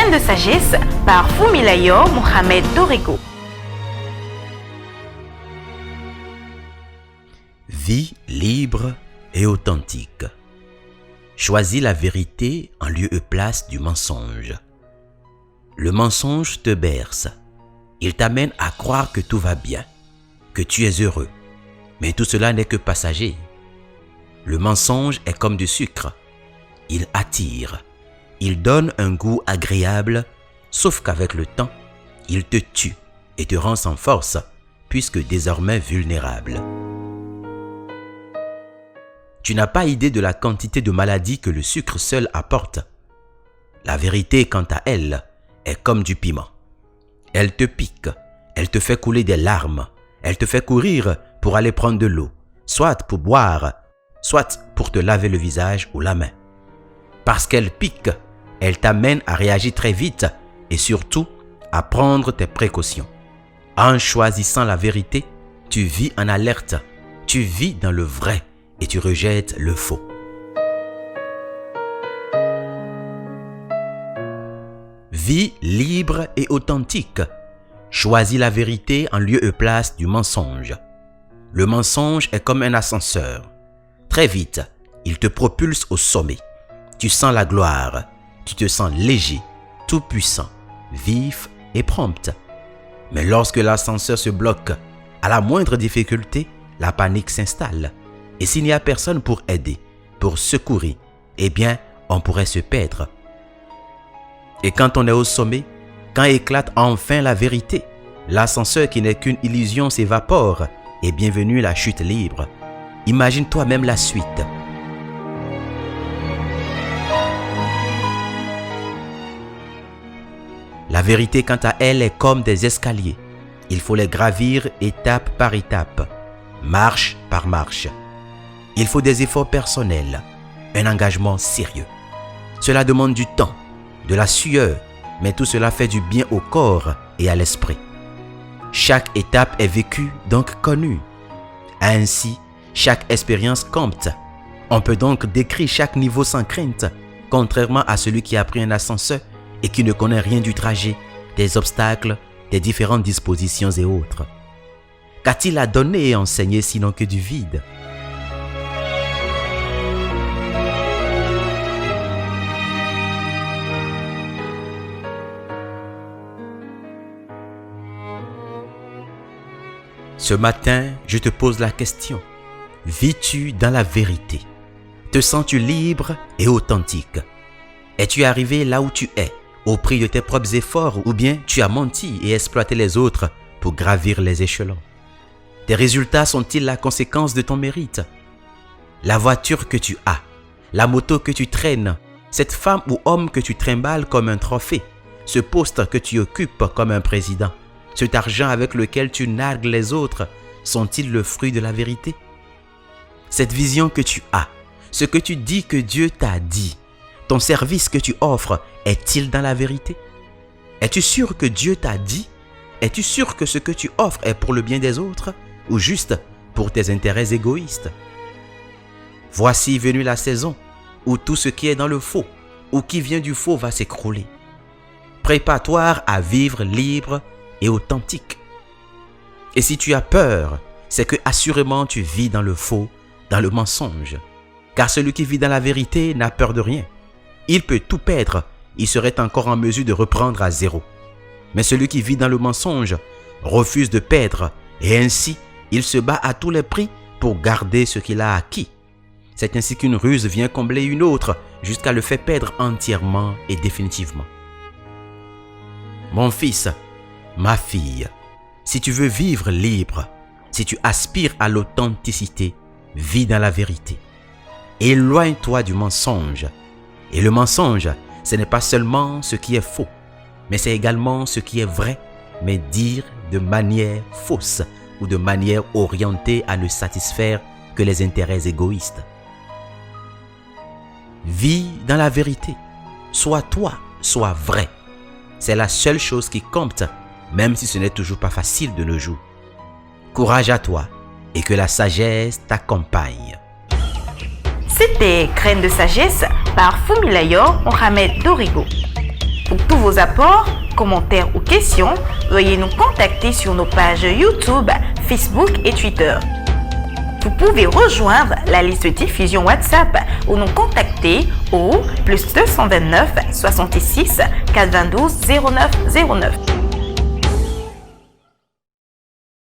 Graines de sagesse par Fumilayo Mohamed Dorigo. Vie libre et authentique. Choisis la vérité en lieu et place du mensonge. Le mensonge te berce. Il t'amène à croire que tout va bien, que tu es heureux. Mais tout cela n'est que passager. Le mensonge est comme du sucre. Il attire. Il donne un goût agréable, sauf qu'avec le temps, il te tue et te rend sans force, puisque désormais vulnérable. Tu n'as pas idée de la quantité de maladies que le sucre seul apporte. La vérité, quant à elle, est comme du piment. Elle te pique, elle te fait couler des larmes, elle te fait courir pour aller prendre de l'eau, soit pour boire, soit pour te laver le visage ou la main. Parce qu'elle pique, elle t'amène à réagir très vite et surtout à prendre tes précautions. En choisissant la vérité, tu vis en alerte, tu vis dans le vrai et tu rejettes le faux. Vie libre et authentique. Choisis la vérité en lieu et place du mensonge. Le mensonge est comme un ascenseur. Très vite, il te propulse au sommet. Tu sens la gloire, tu te sens léger, tout puissant, vif et prompt. Mais lorsque l'ascenseur se bloque, à la moindre difficulté, la panique s'installe. Et s'il n'y a personne pour aider, pour secourir, eh bien, on pourrait se perdre. Et quand on est au sommet, quand éclate enfin la vérité, l'ascenseur qui n'est qu'une illusion s'évapore et bienvenue la chute libre. Imagine toi-même la suite. La vérité, quant à elle, est comme des escaliers. Il faut les gravir étape par étape, marche par marche. Il faut des efforts personnels, un engagement sérieux. Cela demande du temps, de la sueur, mais tout cela fait du bien au corps et à l'esprit. Chaque étape est vécue, donc connue. Ainsi, chaque expérience compte. On peut donc décrire chaque niveau sans crainte, contrairement à celui qui a pris un ascenseur et qui ne connaît rien du trajet, des obstacles, des différentes dispositions et autres. Qu'a-t-il à donner et enseigner sinon que du vide? Ce matin, je te pose la question. Vis-tu dans la vérité? Te sens-tu libre et authentique? Es-tu arrivé là où tu es, au prix de tes propres efforts, ou bien tu as menti et exploité les autres pour gravir les échelons? Tes résultats sont-ils la conséquence de ton mérite? La voiture que tu as, la moto que tu traînes, cette femme ou homme que tu trimbales comme un trophée, ce poste que tu occupes comme un président, cet argent avec lequel tu nargues les autres, sont-ils le fruit de la vérité? Cette vision que tu as, ce que tu dis que Dieu t'a dit, ton service que tu offres, est-il dans la vérité? Es-tu sûr que Dieu t'a dit? Es-tu sûr que ce que tu offres est pour le bien des autres ou juste pour tes intérêts égoïstes? Voici venue la saison où tout ce qui est dans le faux ou qui vient du faux va s'écrouler. Prépare-toi à vivre libre et authentique. Et si tu as peur, c'est que assurément tu vis dans le faux, dans le mensonge. Car celui qui vit dans la vérité n'a peur de rien. Il peut tout perdre, il serait encore en mesure de reprendre à zéro. Mais celui qui vit dans le mensonge refuse de perdre et ainsi il se bat à tous les prix pour garder ce qu'il a acquis. C'est ainsi qu'une ruse vient combler une autre jusqu'à le faire perdre entièrement et définitivement. Mon fils, ma fille, si tu veux vivre libre, si tu aspires à l'authenticité, vis dans la vérité. Éloigne-toi du mensonge. Et le mensonge, ce n'est pas seulement ce qui est faux, mais c'est également ce qui est vrai, mais dire de manière fausse ou de manière orientée à ne satisfaire que les intérêts égoïstes. Vis dans la vérité. Sois toi, sois vrai. C'est la seule chose qui compte, même si ce n'est toujours pas facile de nos jours. Courage à toi et que la sagesse t'accompagne. C'était Graines de sagesse par Fumilayo Mohamed Dorigo. Pour tous vos apports, commentaires ou questions, veuillez nous contacter sur nos pages YouTube, Facebook et Twitter. Vous pouvez rejoindre la liste de diffusion WhatsApp ou nous contacter au +229 66 422 09 09.